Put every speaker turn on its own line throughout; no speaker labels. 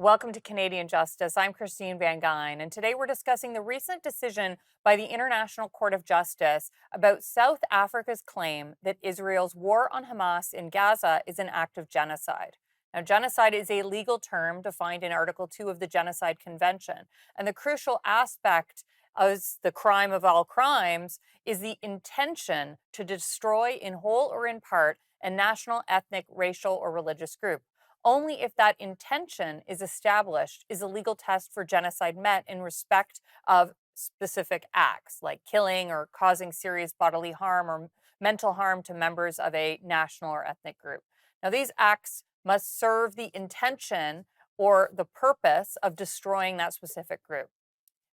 Welcome to Canadian Justice. I'm Christine Van Gyn, and today we're discussing the recent decision by the International Court of Justice about South Africa's claim that Israel's war on Hamas in Gaza is an act of genocide. Now, genocide is a legal term defined in Article 2 of the Genocide Convention, and the crucial aspect as the crime of all crimes is the intention to destroy in whole or in part a national, ethnic, racial, or religious group. Only if that intention is established is a legal test for genocide met in respect of specific acts like killing or causing serious bodily harm or mental harm to members of a national or ethnic group. Now, these acts must serve the intention or the purpose of destroying that specific group.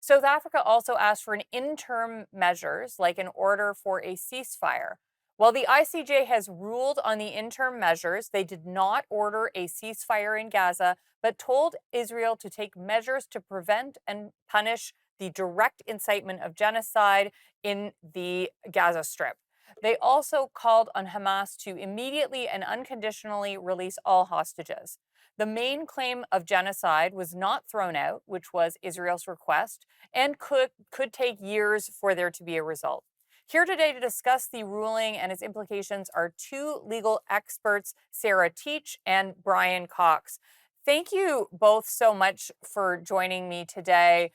South Africa also asked for an interim measures, like an order for a ceasefire. While the ICJ has ruled on the interim measures, they did not order a ceasefire in Gaza, but told Israel to take measures to prevent and punish the direct incitement of genocide in the Gaza Strip. They also called on Hamas to immediately and unconditionally release all hostages. The main claim of genocide was not thrown out, which was Israel's request, and could take years for there to be a result. Here today to discuss the ruling and its implications are two legal experts, Sarah Teich and Brian Cox. Thank you both so much for joining me today.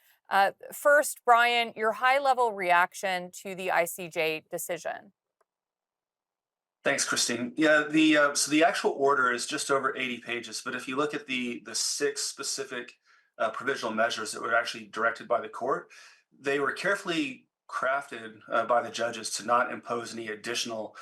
First, Brian, your high-level reaction to the ICJ decision.
Thanks, Christine. Yeah, so the actual order is just over 80 pages, but if you look at the six specific provisional measures that were actually directed by the court, they were carefully crafted by the judges to not impose any additional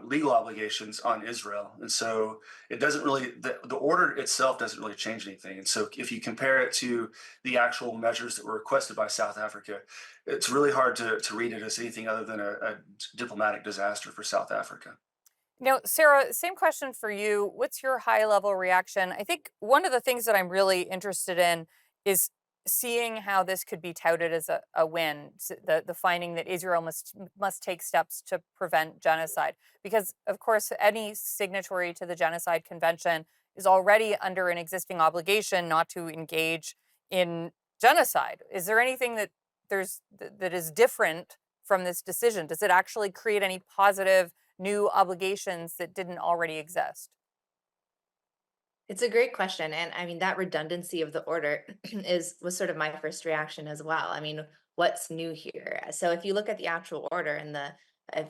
legal obligations on Israel. And so it doesn't really, the order itself doesn't really change anything. And so if you compare it to the actual measures that were requested by South Africa, it's really hard to read it as anything other than a diplomatic disaster for South Africa.
Now, Sarah, same question for you. What's your high-level reaction? I think one of the things that I'm really interested in is seeing how this could be touted as a win, the finding that Israel must take steps to prevent genocide. Because, of course, any signatory to the Genocide Convention is already under an existing obligation not to engage in genocide. Is there anything that is different from this decision? Does it actually create any positive new obligations that didn't already exist?
It's a great question. And I mean, that redundancy of the order was sort of my first reaction as well. I mean, what's new here? So if you look at the actual order in the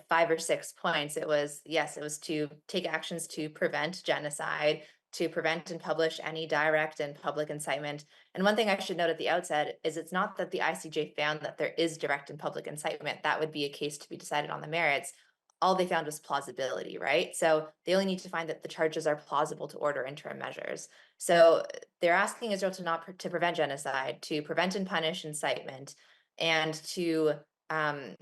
5 or 6 points, it was, yes, it was to take actions to prevent genocide, to prevent and publish any direct and public incitement. And one thing I should note at the outset is it's not that the ICJ found that there is direct and public incitement. That would be a case to be decided on the merits. All they found was plausibility, right? So they only need to find that the charges are plausible to order interim measures. So they're asking Israel to not to prevent genocide, to prevent and punish incitement, and to um,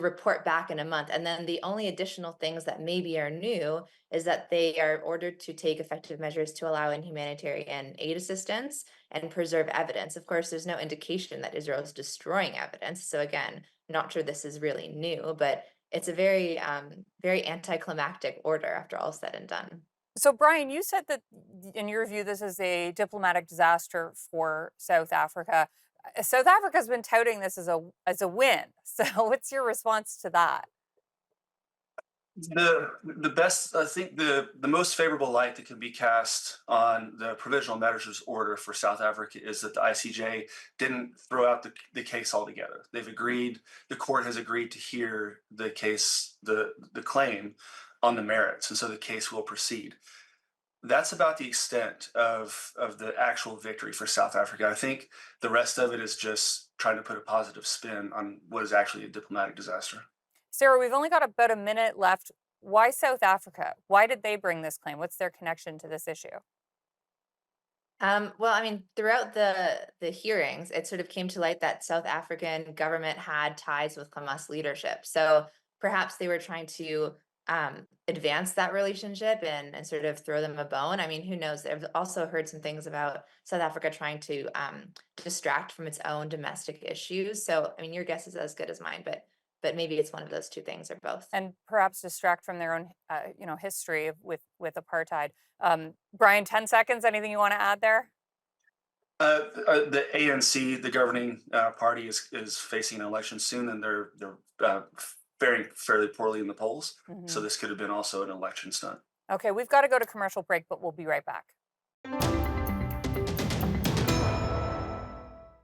report back in a month. And then the only additional things that maybe are new is that they are ordered to take effective measures to allow in humanitarian aid assistance and preserve evidence. Of course, there's no indication that Israel is destroying evidence. So again, not sure this is really new, but it's a very, very anticlimactic order after all said and done.
So, Brian, you said that in your view, this is a diplomatic disaster for South Africa. South Africa's been touting this as a win. So, what's your response to that?
The best, I think the most favorable light that can be cast on the provisional measures order for South Africa is that the ICJ didn't throw out the case altogether. They've agreed, the court has agreed to hear the case, the claim on the merits, and so the case will proceed. That's about the extent of the actual victory for South Africa. I think the rest of it is just trying to put a positive spin on what is actually a diplomatic disaster.
Sarah, we've only got about a minute left. Why South Africa? Why did they bring this claim? What's their connection to this issue?
Well, I mean, throughout the hearings, it sort of came to light that South African government had ties with Hamas leadership. So perhaps they were trying to advance that relationship and sort of throw them a bone. I mean, who knows? I've also heard some things about South Africa trying to distract from its own domestic issues. So, I mean, your guess is as good as mine, but maybe it's one of those two things or both.
And perhaps distract from their own, history with apartheid. Brian, 10 seconds. Anything you want to add there?
The ANC, the governing party, is facing an election soon, and they're faring fairly poorly in the polls. So
Mhm.
this could have been also an election stunt.
Okay, we've got to go to commercial break, but we'll be right back.